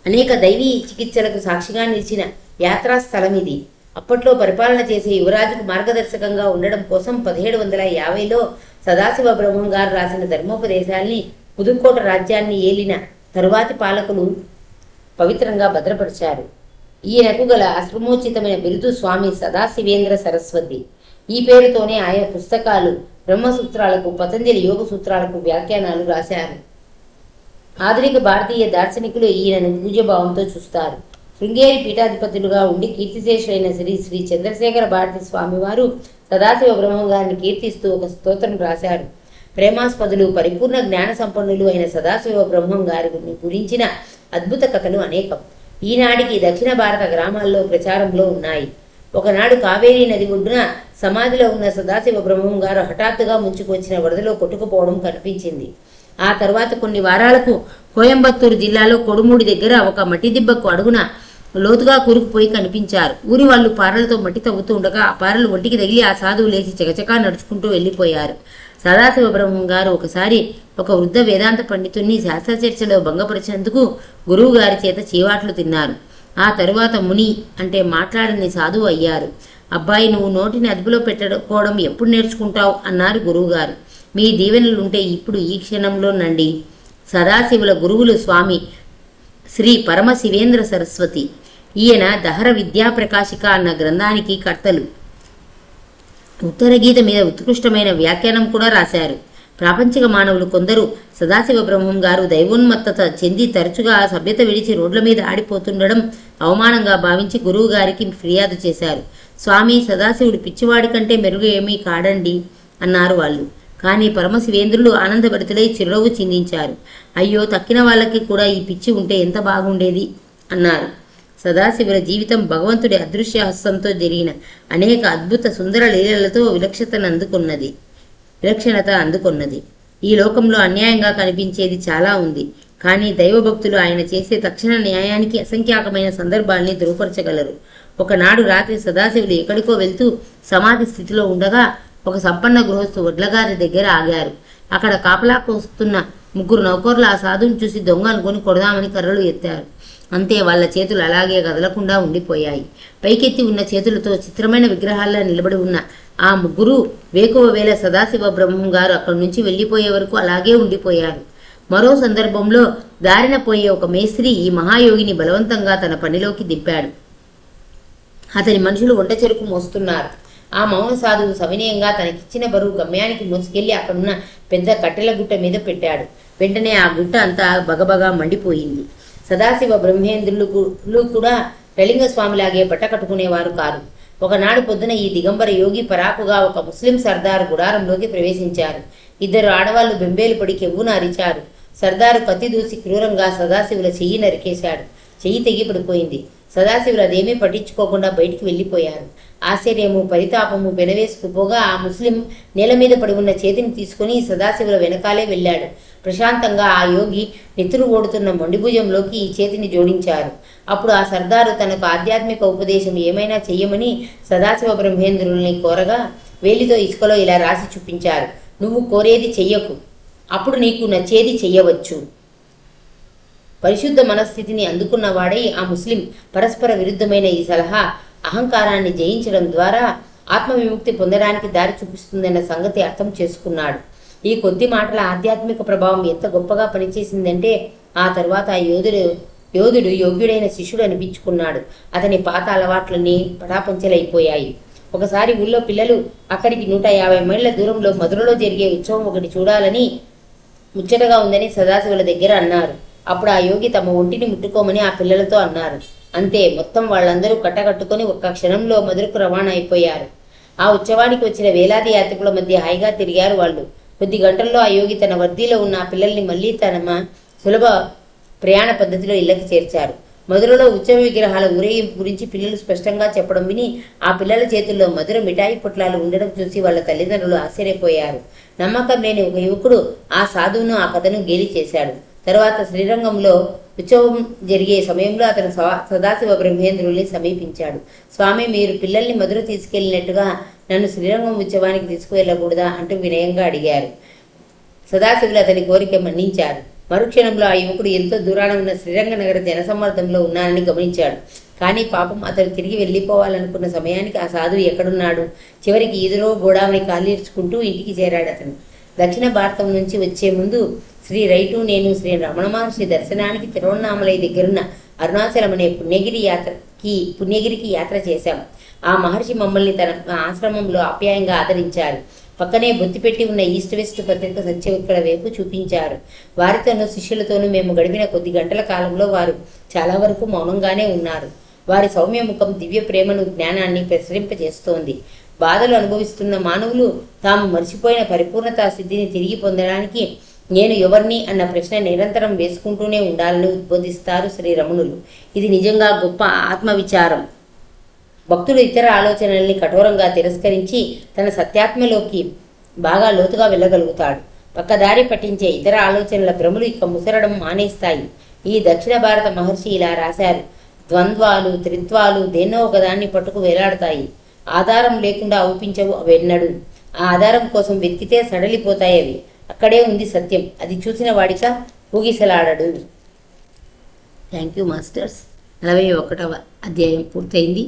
అనేక దైవీ చికిత్సలకు సాక్షిగా నిలిచిన యాత్రాస్థలం ఇది. అప్పట్లో పరిపాలన చేసే యువరాజుకు మార్గదర్శకంగా ఉండడం కోసం 1750లో సదాశివ బ్రహ్మం గారు రాసిన ధర్మోపదేశాల్ని పుదుక్కోట రాజ్యాన్ని ఏలిన తరువాతి పాలకులు పవిత్రంగా భద్రపరిచారు. ఈయనకు గల అశ్రమోచితమైన బిరుదు స్వామి సదాశివేంద్ర సరస్వతి. ఈ పేరుతోనే ఆయన పుస్తకాలు, బ్రహ్మసూత్రాలకు, పతంజలి యోగ సూత్రాలకు వ్యాఖ్యానాలు రాశారు. ఆధునిక భారతీయ దార్శనికులు ఈయనను పూజ్యభావంతో చూస్తారు. శృంగేరి పీఠాధిపతులుగా ఉండి కీర్తిశేషులైన శ్రీ శ్రీ చంద్రశేఖర భారతి స్వామివారు సదాశివ బ్రహ్మం గారిని కీర్తిస్తూ ఒక స్తోత్రం రాశారు. ప్రేమాస్పదులు, పరిపూర్ణ జ్ఞాన సంపన్నులు అయిన సదాశివ బ్రహ్మం గారి గురించిన అద్భుత కథలు అనేకం ఈనాటికి దక్షిణ భారత గ్రామాల్లో ప్రచారంలో ఉన్నాయి. ఒకనాడు కావేరీ నది ఒడ్డున సమాధిలో ఉన్న సదాశివ బ్రహ్మం గారు హఠాత్తుగా ముంచుకొచ్చిన వరదలో కొట్టుకుపోవడం కనిపించింది. ఆ తర్వాత కొన్ని వారాలకు కోయంబత్తూరు జిల్లాలో కొడుమూడి దగ్గర ఒక మట్టి దిబ్బకు అడుగున లోతుగా కూరుకుపోయి కనిపించారు. ఊరి వాళ్ళు పారలతో మట్టి తవ్వుతూ ఉండగా ఆ పారలు ఒంటికి తగిలి ఆ సాధువు లేచి చకచకా నడుచుకుంటూ వెళ్ళిపోయారు. సదాశివ బ్రహ్మం గారు ఒకసారి ఒక వృద్ధ వేదాంత పండితుణ్ణి శాస్త్రచర్చలో భంగపరిచినందుకు గురువు గారి చేత చీవాట్లు తిన్నారు. ఆ తరువాత ముని అంటే మాట్లాడని సాధువు అయ్యారు. అబ్బాయి, నువ్వు నోటిని అదుపులో పెట్టుకోవడం ఎప్పుడు నేర్చుకుంటావు అన్నారు గురువుగారు. మీ దీవెనలుంటే ఇప్పుడు ఈ క్షణంలో నండి. సదాశివుల గురువులు స్వామి శ్రీ పరమశివేంద్ర సరస్వతి. ఈయన దహర విద్యాప్రకాశిక అన్న గ్రంథానికి కర్తలు. ఉత్తర గీత మీద ఉత్కృష్టమైన వ్యాఖ్యానం కూడా రాశారు. ప్రాపంచిక మానవులు కొందరు సదాశివ బ్రహ్మం గారు దైవోన్మత్తత చెంది తరచుగా సభ్యత విడిచి రోడ్ల మీద ఆడిపోతుండడం అవమానంగా భావించి గురువు గారికి ఫిర్యాదు చేశారు. స్వామి, సదాశివుడు పిచ్చివాడి కంటే మెరుగు ఏమీ కాడండి అన్నారు వాళ్ళు. కానీ పరమశివేంద్రులు ఆనందభరితులై చిరునవ్వు చిందించారు. అయ్యో, తక్కిన వాళ్ళకి కూడా ఈ పిచ్చి ఉంటే ఎంత బాగుండేది అన్నారు. సదాశివుల జీవితం భగవంతుడి అదృశ్య హస్తంతో జరిగిన అనేక అద్భుత సుందర లీలలతో విలక్షణత అందుకున్నది. ఈ లోకంలో అన్యాయంగా కనిపించేది చాలా ఉంది. కానీ దైవభక్తులు ఆయన చేసే తక్షణ న్యాయానికి అసంఖ్యాకమైన సందర్భాల్ని ధృవపరచగలరు. ఒకనాడు రాత్రి సదాశివులు ఎక్కడికో వెళ్తూ సమాధి స్థితిలో ఉండగా ఒక సంపన్న గృహస్థు వడ్లగారి దగ్గర ఆగారు. అక్కడ కాపలాకు వస్తున్న 3 నౌకర్లు ఆ సాధువుని చూసి దొంగ అనుకుని కొడదామని కర్రలు ఎత్తారు. అంతే, వాళ్ళ చేతులు అలాగే కదలకుండా ఉండిపోయాయి. పైకెత్తి ఉన్న చేతులతో చిత్రమైన విగ్రహాల్లో నిలబడి ఉన్న ఆ 3 వేకువ వేళ సదాశివ బ్రహ్మం గారు అక్కడి నుంచి వెళ్ళిపోయే వరకు అలాగే ఉండిపోయారు. మరో సందర్భంలో దారిన పోయే ఒక మేస్త్రి ఈ మహాయోగిని బలవంతంగా తన పనిలోకి దింపాడు. అతని మనుషులు వంట చెరుకు మోస్తున్నారు. ఆ మౌన సాధువు సవినయంగా తనకిచ్చిన బరువు గమ్యానికి మోసుకెళ్లి అక్కడున్న పెద్ద కట్టెల గుట్ట మీద పెట్టాడు. వెంటనే ఆ గుట్ట అంతా బగబగా మండిపోయింది. సదాశివ బ్రహ్మేంద్రులు కూడా రలింగ స్వామిలాగే బట్ట కట్టుకునేవారు కారు. ఒకనాడు పొద్దున ఈ దిగంబర యోగి పరాకుగా ఒక ముస్లిం సర్దారు గుడారంలోకి ప్రవేశించారు. 2 ఆడవాళ్లు బెంబేలు పడి కెవ్వున అరిచారు. సర్దారు కత్తి దూసి క్రూరంగా సదాశివుల చెయ్యి నరికేశాడు. చెయ్యి తెగి పడిపోయింది. సదాశివులు అదేమీ పట్టించుకోకుండా బయటికి వెళ్ళిపోయారు. ఆశ్చర్యము, పరితాపము పెనవేసుకుపోగా ఆ ముస్లిం నేల మీద పడి ఉన్న చేతిని తీసుకుని సదాశివుల వెనకాలే వెళ్ళాడు. ప్రశాంతంగా ఆ యోగి నెత్తురు ఓడుతున్న మొండిభుజంలోకి ఈ చేతిని జోడించారు. అప్పుడు ఆ సర్దారు తనకు ఆధ్యాత్మిక ఉపదేశం ఏమైనా చెయ్యమని సదాశివ బ్రహ్మేంద్రుల్ని కోరగా వేలితో ఇసుకలో ఇలా రాసి చూపించారు. నువ్వు కోరేది చెయ్యకు, అప్పుడు నీకు నచ్చేది చెయ్యవచ్చు. పరిశుద్ధ మనస్థితిని అందుకున్నవాడై ఆ ముస్లిం పరస్పర విరుద్ధమైన ఈ సలహా అహంకారాన్ని జయించడం ద్వారా ఆత్మవిముక్తి పొందడానికి దారి చూపిస్తుందన్న సంగతి అర్థం చేసుకున్నాడు. ఈ కొద్ది మాటల ఆధ్యాత్మిక ప్రభావం ఎంత గొప్పగా పనిచేసిందంటే ఆ తర్వాత ఆ యోధుడు యోగ్యుడైన శిష్యుడు అనిపించుకున్నాడు. అతని పాత అలవాట్లన్నీ పటాపంచలైపోయాయి. ఒకసారి ఊళ్ళో పిల్లలు అక్కడికి 150 మైళ్ళ దూరంలో మధురలో జరిగే ఉత్సవం ఒకటి చూడాలని ముచ్చటగా ఉందని సదాశివుల దగ్గర అన్నారు. అప్పుడు ఆ యోగి తమ ఒంటిని ముట్టుకోమని ఆ పిల్లలతో అన్నారు. అంతే, మొత్తం వాళ్ళందరూ కట్టకట్టుకొని ఒక్క క్షణంలో మధురకు రవాణా అయిపోయారు. ఆ ఉత్సవానికి వచ్చిన వేలాది యాత్రికుల మధ్య హాయిగా తిరిగారు వాళ్ళు. కొద్ది గంటల్లో ఆ యోగి తన వర్దీలో ఉన్న ఆ పిల్లల్ని మళ్లీ తన సులభ ప్రయాణ పద్ధతిలో ఇళ్లకి చేర్చారు. మధురలో ఉత్సవ విగ్రహాల ఊరేగింపు గురించి పిల్లలు స్పష్టంగా చెప్పడం విని ఆ పిల్లల చేతుల్లో మధుర మిఠాయి పొట్లాలు ఉండడం చూసి వాళ్ళ తల్లిదండ్రులు ఆశ్చర్యపోయారు. నమ్మకం లేని ఒక యువకుడు ఆ సాధువును ఆ కథను గేలి చేశాడు. తర్వాత శ్రీరంగంలో ఉత్సవం జరిగే సమయంలో అతను సదాశివ బ్రహ్మేంద్రుల్ని సమీపించాడు. స్వామి, మీరు పిల్లల్ని మధుర తీసుకెళ్లినట్టుగా నన్ను శ్రీరంగం ఉత్సవానికి తీసుకువెళ్ళకూడదా అంటూ వినయంగా అడిగారు. సదాశివులు అతని కోరిక మన్నించారు. మరుక్షణంలో ఆ యువకుడు ఎంతో దూరాన ఉన్న శ్రీరంగ నగర జనసమ్మర్దంలో ఉన్నానని గమనించాడు. కానీ పాపం, అతను తిరిగి వెళ్ళిపోవాలనుకున్న సమయానికి ఆ సాధువు ఎక్కడున్నాడు? చివరికి ఈదురో గోడామని కాళ్ళీర్చుకుంటూ ఇంటికి చేరాడు. అతను దక్షిణ భారతం నుంచి వచ్చే ముందు శ్రీ రైటు నేను శ్రీ రమణ మహర్షి దర్శనానికి తిరువణామలై దగ్గరున్న అరుణాచలం అనే పుణ్యగిరికి యాత్ర చేశాం. ఆ మహర్షి మమ్మల్ని తన ఆశ్రమంలో ఆప్యాయంగా ఆదరించారు. పక్కనే బొత్తిపెట్టి ఉన్న ఈస్ట్ వెస్ట్ పత్రిక సత్యవిక్కడ వైపు చూపించారు. వారితోనూ శిష్యులతోనూ మేము గడిపిన కొద్ది గంటల కాలంలో వారు చాలా వరకు మౌనంగానే ఉన్నారు. వారి సౌమ్య ముఖం దివ్య ప్రేమను, జ్ఞానాన్ని ప్రసరింపజేస్తోంది. బాధలు అనుభవిస్తున్న మానవులు తాము మర్చిపోయిన పరిపూర్ణతా సిద్ధిని తిరిగి పొందడానికి నేను ఎవరిని అన్న ప్రశ్న నిరంతరం వేసుకుంటూనే ఉండాలని ఉద్బోధిస్తారు శ్రీరమణులు. ఇది నిజంగా గొప్ప ఆత్మవిచారం. భక్తుడు ఇతర ఆలోచనల్ని కఠోరంగా తిరస్కరించి తన సత్యాత్మలోకి బాగా లోతుగా వెళ్ళగలుగుతాడు. పక్కదారి పట్టించే ఇతర ఆలోచనల భ్రమలు ఇక ముసరడం మానేస్తాయి. ఈ దక్షిణ భారత మహర్షి ఇలా రాశారు: ద్వంద్వాలు, త్రిత్వాలు దేన్నో ఒకదాన్ని పట్టుకు వేలాడతాయి. ఆధారం లేకుండా ఔపించవు అవెన్నడు. ఆ ఆధారం కోసం వెతికితే సడలిపోతాయి అవి. అక్కడే ఉంది సత్యం. అది చూసిన వాడిక ఊగిసలాడడు. Thank you masters. 41వ అధ్యాయం పూర్తయింది.